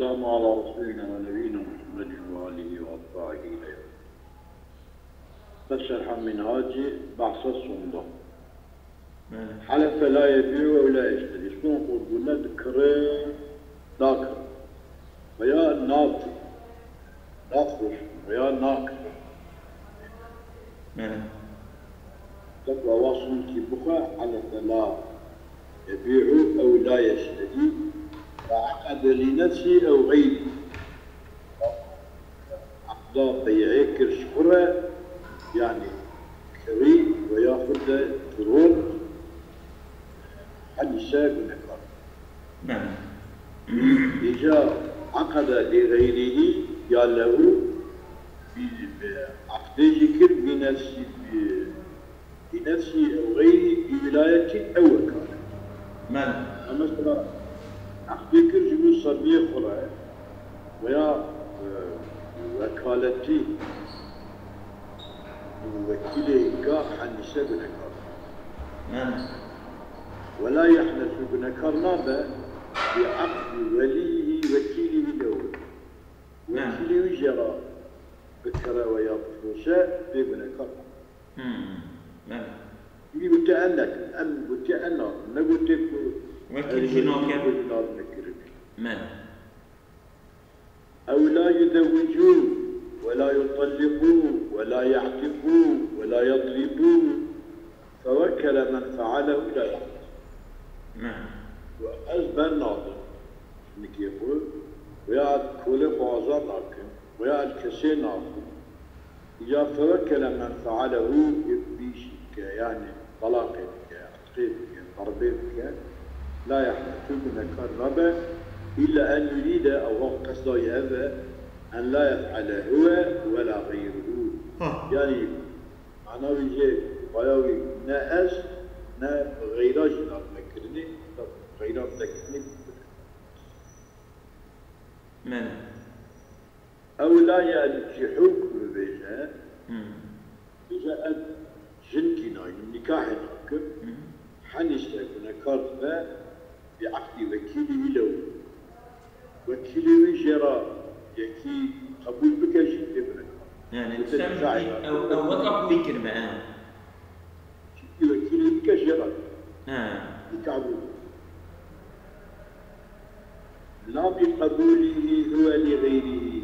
والسلام على رسولنا ونبينا محمد وآله وأتباعه إلى يوم. فشرح منهاج بحث الصندوق. حلف لا يبيع ولا يشتري. شلون قلنا ذكر ذاكر ويا ناطي ناطش ويا ناكر. تقوى واصل كبخة حلف لا يبيع أو لا يشتري فعقد لنفسه أو غيره. عقد بيعه كرشكرة يعني كري وياخذ قرون حديثة بنكار. نعم. إذا عقد لغيره يا له بعقد ذكر بنفسه أو غيره بولاية أو وكالة. نعم. مثلا عقد ذكر جلوس صبي خرى ويا وكالتي وكيله حديثة بنكار. نعم. ولا يحنث بنكار نابه بعقد وليه وكيله له. وكيله جرى بكرة ويا فروسة ببنكار. نعم. قلت لك أم قلت أنا نقول لك وكيل جنوكا. نعم. أو لا يزوجوا ولا يطلقوا ولا يعتقوا ولا يضربوا فوكل من فعله لا يحدث. نعم. وأزبر ناظر نكيبه ويا كل بازار ناكم ويا الكسي ناظر إذا فوكل من فعله بيشك يعني طلاقك عتقك ضربك لا يحدث بنكار ربه إلا أن يريد أو هو قصده يهبه أن لا يفعل هو ولا غيره. يعني معناه يجي وياوي ناس نا غيره جنار مكرني غيره مكرني. من أو لا ينجحوك ببيجها إذا جنكنا النكاح ناكب حنشتك بنكار بعقد وكيله له. وكيله جرى يكي قبول بك جد ابنك. يعني تسمي أو وقف بكر معاه. وكيله بك جرى. يكعبول. لا بقبوله هو لغيره.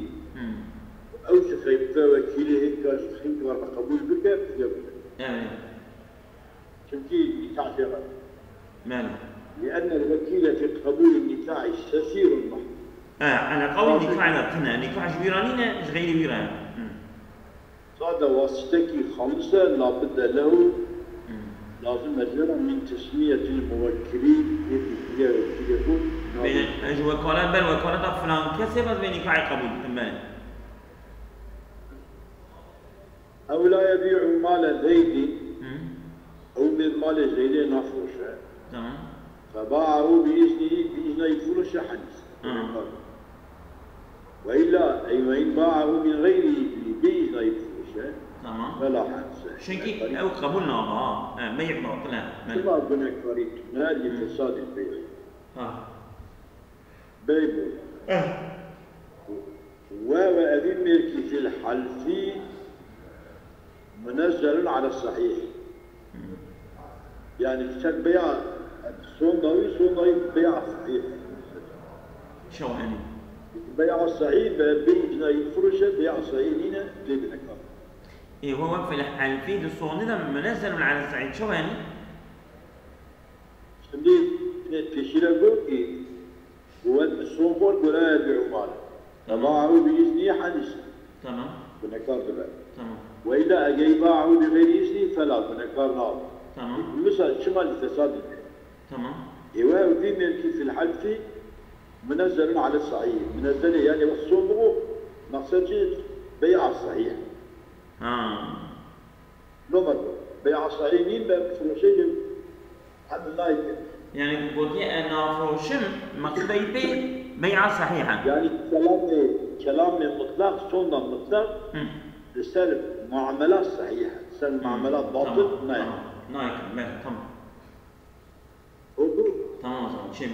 أو شخيب وكيله كاشخيب قبول بك يبنك. شمتي نكاح جرى. لأن الوكيل في قبول النكاح سسير محض. على قول النكاح نقتنع نكاح جبيرانينا مش غير ويران. صاد واسطتي خمسة لا بد له لازم أجرى من تسمية الموكلين هي وكيلهم. بين وكالات بل وكالات فلان كسبت بين نكاح قبول تمام. أو لا يبيع مال زيد أو من مال زيد نفرشه. تمام. فباعه بإذنه يفرش حديث. وإلا أي وإن باعه من غيره بإذنه يفرشه. تمام. فلا حدث. شنكي أو قبولنا بيع باطلا. كما قلنا كريتنا لفساد البيع. بيع. وأبي الملك في الحلف منزل على الصحيح. يعني بيع صنعي بيع صحيح. شو يعني؟ بيع الصحيح بإذن يفرشه بيع صحيح هنا بإذنك. إيه هو في الحلفي الصوني ده منزل على الصحيح شو يعني؟ اللي تشيله إيه هو الصنبور ولا يبيع ماله. فباعه بإذنه حديث. تمام. بنكار دبل. تمام. وإذا أجي باعه بغير إذنه فلا بنكار نار. تمام. مثلا شمال الفساد. تمام. إيوه وفي ملك في الحلف منزل على الصحيح. منزل يعني والصنبور مقصد بيع الصحيح. نمر بيع الصحيح مين بفروشين عبد الله يبيع. يعني قلت لي أنا فروشم مقصد بيع صحيحة. يعني كلام مطلق صنع مطلق لسلب معاملات صحيحة. سلب معاملات باطل نايم. تمام. تمام. شيء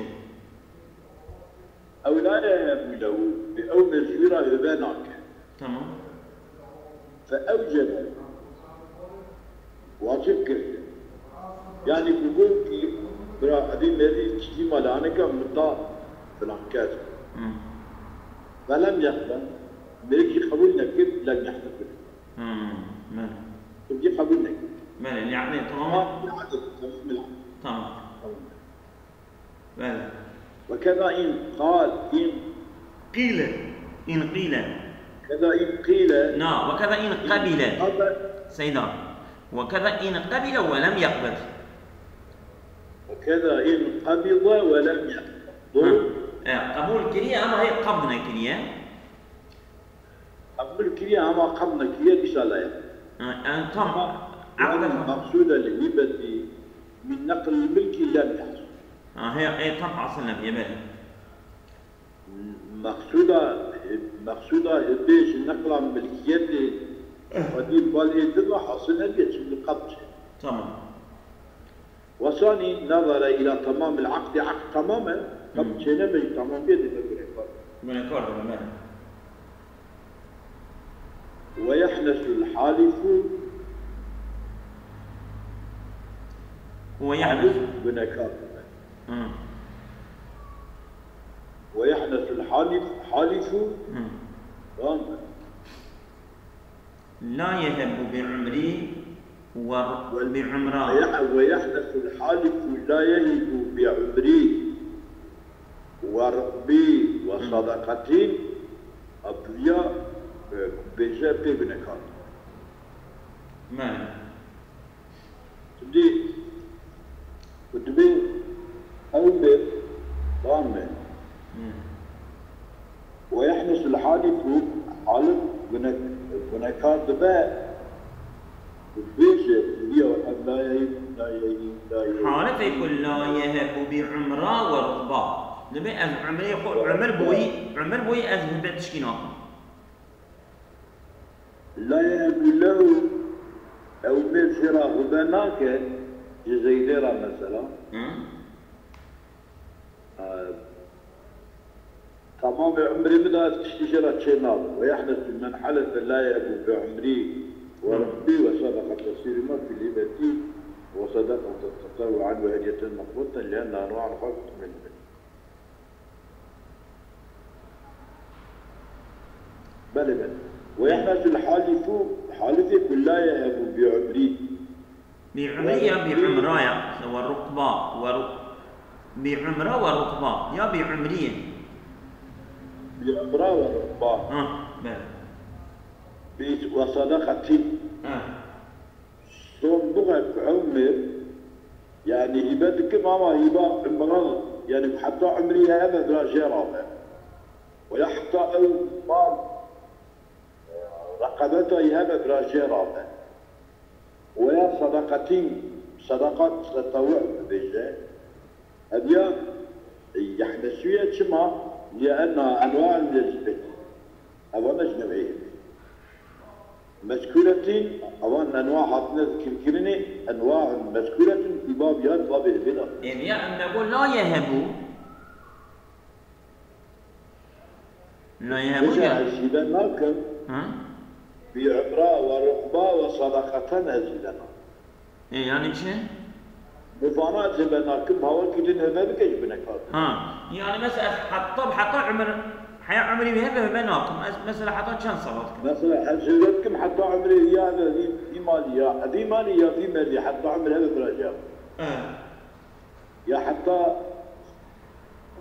أو لا يهب له بأو مزورة هباناك. تمام. فأوجب واجب كرده. يعني بقول كي برا أبي مالي تشتي مالانك مطا فلان كذا. فلم يقبل ملكي قبول نكب لم يحتفل. من. تبدي قبول نكب. من يعني تمام. تمام. بلى. وكذا إن قال إن قيل إن قيل. كذا إن قيل. نعم وكذا إن قبل. سيدا. وكذا إن قبل ولم يقبل. وكذا إن قبض ولم يقبض. قبول كريه أما هي قبضنا كريه. قبول كريه أما قبضنا كريه بسالة. تم. المقصود اللي بدي من نقل الملك لم يحصل. هي تم أصلا في بالي. مقصودة بيش نقل عن ملكيته ودي بالي تضع حاصلة بيش القبض. تمام. وثاني نظر إلى تمام العقد عقد تماما قبض شيء مش تمام بيده من الكورد ويحنس الحالف بنكار. ويحنس الحالف حالف لا يهب بعمري وبعمران. ويحنس الحالف لا يهب بعمري وربي وصدقتي أبويا بجاب بنكار. ما تبدي وتبي أول ضامن ويحنس الحالف حالف بنكار دباء وبيجي لا يهب حالف يقول لا يهب بعمرة ورقبة. لبي عمر يقول عمر بوي أذهب تشكينا. لا يهب له أو مزرعة هبناك جزيرة مثلا. تمام عمري بدأت تشتري شناب ويحدث من حلف لا يهب بعمري وربي وصدقة تصير ما في ليبتي وصدقة تتطوعا وهدية مقبوطة لأنها أنواع خلق من بل ويحدث الحالف يقول لا يهب بعمري بعمرايا والرقبة بعمرة ورقبة يا بعمرية بعمرة ورقبة وصدقتي صندوق عمر يعني هبتك ماما هبة عمرة يعني حتى عمري هذا درجة رابعة ويحتى مال رقبته هذا درجة رابعة ويا صدقتي صدقات تطوع بيجا هذه يحدثوية شما لأنها أنواع من الزبد أولا جنبعيه مذكورة أولا أنواع عطنا ذكرني أنواع مذكورة في باب يد باب البدع. يعني أن نقول لا يهبوا لا يهبوا أزيدنا ناكم بعمرة ورقبة وصدقة أزيدنا. يعني شو؟ مفانات زبناكم هوا كلنا ما بكيش بنكار. يعني مثلا حتى عمري بهذا بناكم مثلا حتى كان صلاتكم. مثلا حجرتكم حتى عمري يا هذا في مالية هذه مالية في مالية حتى عمري هذا برجال. يا حتى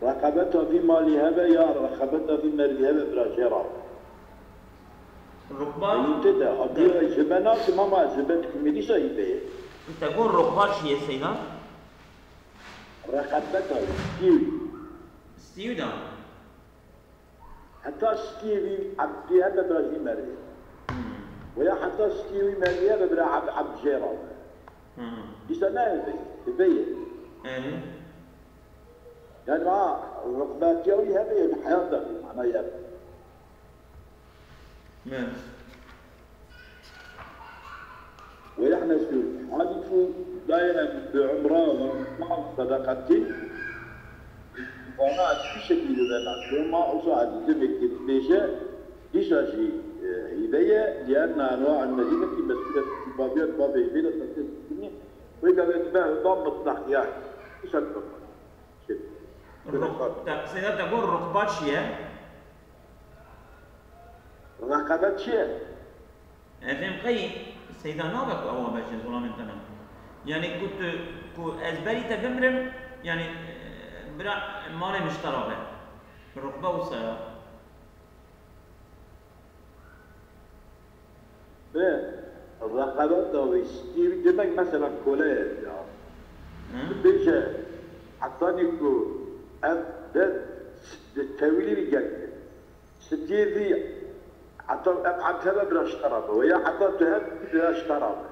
رقبتها في مالي هذا يا رقبتها في مالي هذا برجال. الركبان. ينتدى أبي زبنات ماما زبنتكم ملي سايبه. تقول ركبان شيء سيدا؟ رقبتها ستيو ده. حتى ستيوي عبدي هذا برازيل مالي ويا حتى ستيوي مالي هذا برا عبد جيران يسمى يبين يعني مع رقبات يوي هذا يعني حياته معناه يبين ويحنس حالف لا يهب بعمره ومع صدقتي وانا اتفشل بذلك وما أصعد دمك بيجا يجاجي هداية لأن أنواع المدينة مسؤولة البابيات باب هبيلة تنتظر وإذا بيتباع ضم مطلق يعني إيش الفرق؟ سيدنا تقول رقبات شيء رقبات شيء فهم قي سيدنا نابك أول باشا ظلام انتنا يعني كنت أزبالي تبمرم يعني برا مالي مشترى به الرقبة والسيارة الرقبات ده ستير دمك مثلا كولات بيجا حطاني كو ده التاويلي بيجاك ستير دي حتى أقعد سبب بلا اشتراطه ويا حتى تهب بلا اشتراطه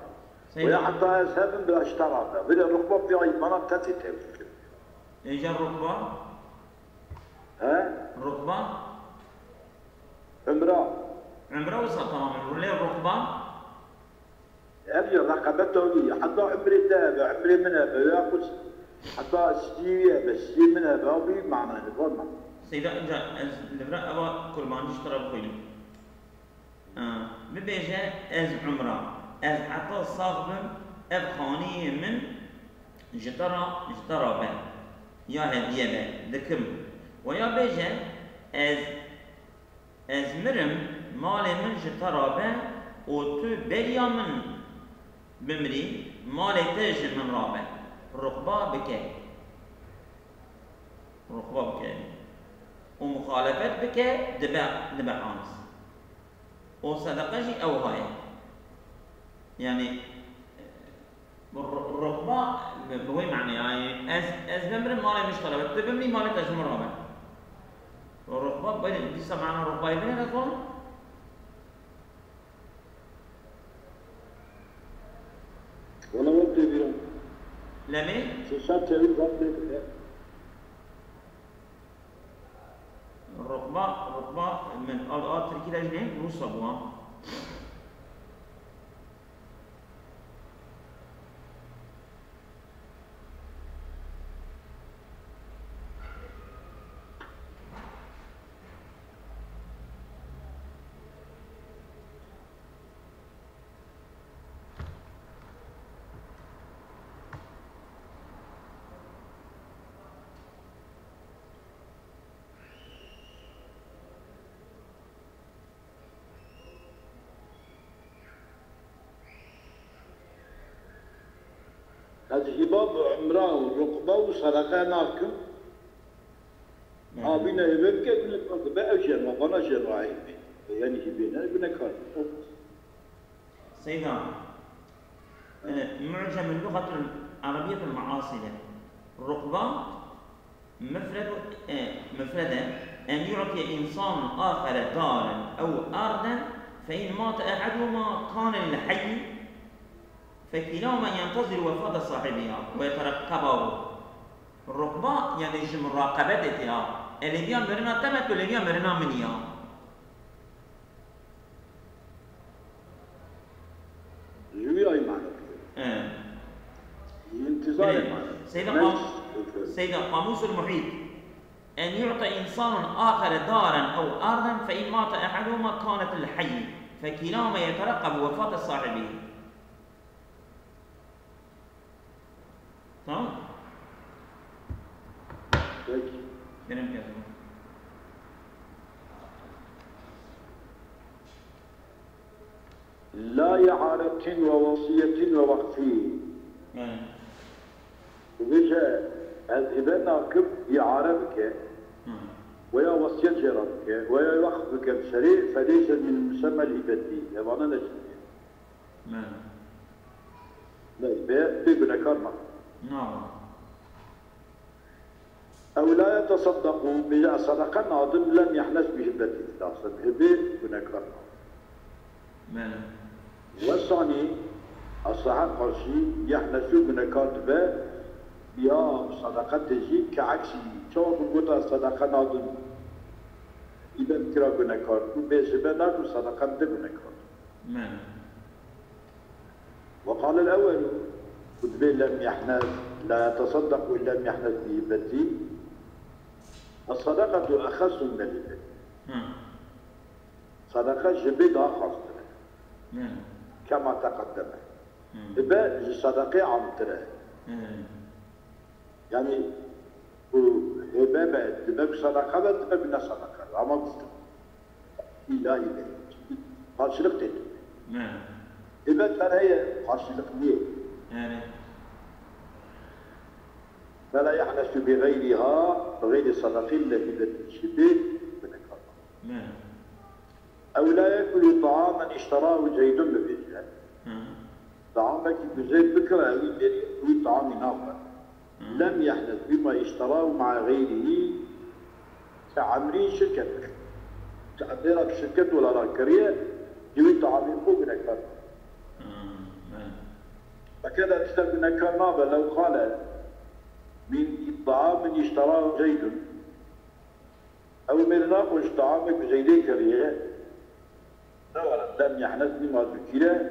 ويا حتى سبب بلا اشتراطه بلا الرقبة في أي مناطق تتهم إيش الرقبة؟ ها؟ الرقبة؟ عمره وصل تماما وليه الركبة؟ أبي رقبته لي حتى عمري تابع عمري منابع ياخذ حتى ستيريا بس منابع وبي معنى نفهم سيدا إنجا الفرق أبا كل ما نشترى بخيلو ببيجا از عمره از حتى صاغبم أب خانية من جترى به يا هدية به دكم ويا بيجا از مرم مالي من جترى به وتو بريا من بمري مالي تاج من رابع الرقبة بكاي ومخالفات بكاي دبا خامس وصدقة جي أو هاي يعني الرقبة بهوي معنى يعني از بمرم مالي مشترى تو بمري مالي تاج من رابع الرقبة بين دي سمعنا الرقبة بين هذول ولا وقت بيرم لمي شاشات تبي وقت الرقبة من الآن تركي لجنة روس أبوها هذه باب عمران ورقبة وصدقة ناكم أبينا يبكي بنك بأجر وبنا جراي يعني يبينا بنكار سيدا معجم اللغة العربية المعاصرة الرقبة مفردة أن يعطي إنسان آخر دارا أو أرضا فإن مات أحدهما كان للحي فكلاهما ينتظر وفاة صاحبها ويترقبه الرقبة يعني يجي مراقبتها اللي بيان برنا تمت واللي بيان برنا منيا جوي أي معنى انتظار معنى سيدا قاموس المحيط أن يعطي إنسان آخر دارا أو أرضا فإن مات أحدهما كانت الحي فكلاهما يترقب وفاة صاحبه تمام؟ كلام كذا لا إعارة ووصية ووقف وجاء الإذا ناكب إعارة بك ويا وصية جربك ويا وقف بك بسريع فليس من المسمى الهبتي يبغانا نجد لا بيقول كرمة نعم أو لا يتصدقوا بلا صدقة ناظم لم يحنس بهبته لا هبه بنا كرمة والثاني الصحة قرشي يحنسوا بنا كاتبة يا صدقة تجي كعكسي شو بقول صدقة ناظم إذا ترى بنا كرمة بيجبنا صدقة بنا كرمة وقال الأول كتب لم يحنث لا يتصدق وإن لم يحنث بهبتي الصدقة أخص من الهبة. صدقة جبدها خاصة كما تقدم. هبة صدقة عم ترى. يعني هبة بعد صدقة بعد بنا صدقة. أما قلت لا هبة. خاصلك تد. هبة ترى هي خاصلك ليه. فلا يحدث بغيرها بغير الصدقة التي تشبه من الكرم. أو لا يأكل طعاما اشتراه زيد بفجأة. طعامك بزيد بكرة أو طعام آخر لم يحدث بما اشتراه مع غيره كعمري شركة. تعبيرك شركة ولا راكرية يوي طعام فوق من الكرم. فكذا تسلم من الكرم لو قال من طعام اشتراه زيد أو من ناقش طعامك بزيدي كريه لم يحدث بما ذكر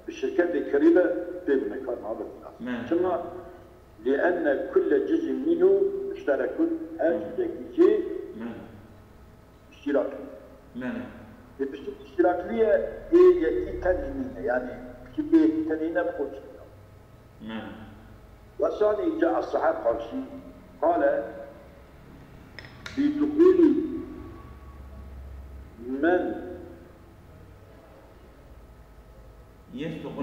بالشركات الكريمة بابن كان هذا ثم لأن كل جزء منه مشترك هذا شيء اشتراكي. الاشتراكية هي يأتي تنينة يعني كيف تنينة بقول والثاني جاء الصحابة قال بدخول من يصدق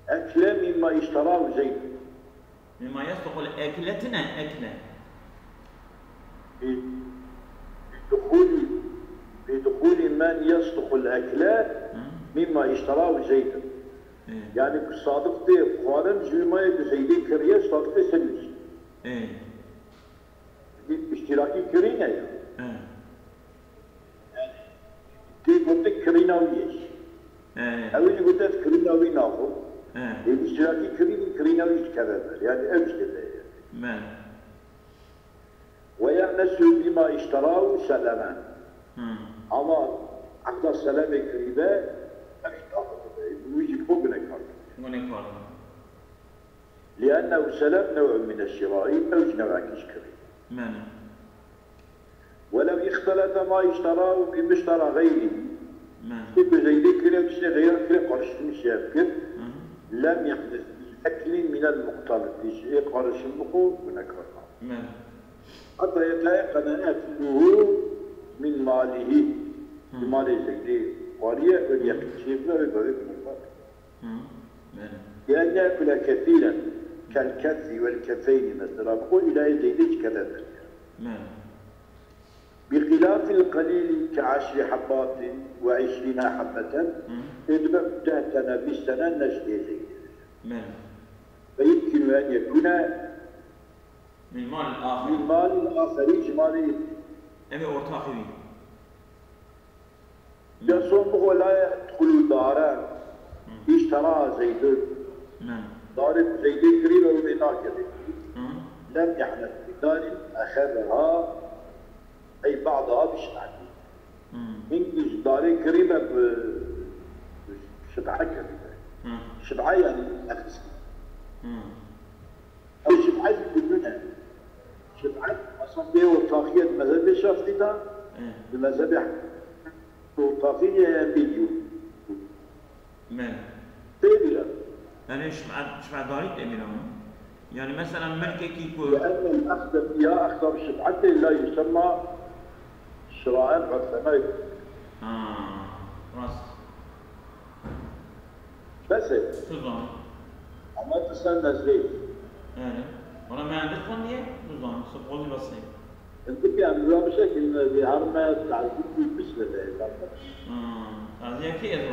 أكل مما اشتراه زيد. مما يصدق الأكلتنا أكلة. بدخول من يصدق الأكلات مما اشتراه زيد. يعني صادق تي قارن جمعي بزيدي كريه صادق تي سنج. اشتراكي كرينا يعني. تي قلت كريناويش. أولي قلت كريناوي ناخذ. اشتراكي كريناويش كذا يعني أمش كذا يعني. ويأنس بما اشتراه سلاما. أما عقد السلام كريبا ويجي فوق نكار. لأنه سلام نوع من الشراء أو نوع كشكري. ولو اختلط ما اشتراه بمشترى غيره. يبقى زي ذكر يمشي غير كل قرش مش يذكر. لم يحدث أكل من المختلط شيء قرش البقوع ونكار. حتى يتيقن أكله من ماله بمال زيدي قرية وليكتشف له ويبقى لأن يأكل كثيرا كالكف والكفين مثلا بقول إلى زيدي كذا. بخلاف القليل ك10 حبات و20 حبة يجب تهتنا بالسنة نشتي زيد. فيمكن أن يكون من مال الآخر. من مال الآخر جمالي. أبي أرتاحي. يصوم ولا يدخل دارا اشترى زيد. دار زيد قريبة وبناك لم يحدث بدار أخذها أي بعضها بشبعة. من دار قريبة بشبعة كبيرة. شبعة يعني أخذ. أو شبعة بدونها. شبعة أصلا بيه وطاقية مذهب شافتها بمذهب وطاقية فيديو. تابلة. يعني شبعة داري تابلة. يعني مثلا ملكك يكون. لأن الأخذ فيها أخذ شبعة لا يسمى شراء عثماني. راس. بس. تظن. أما تستنى زيت. وأنا ما عندي ثانية تظن سبقوني بسيط. أنت بيعملوها بشكل بهرمة تعذيب بسلة. هذه كيف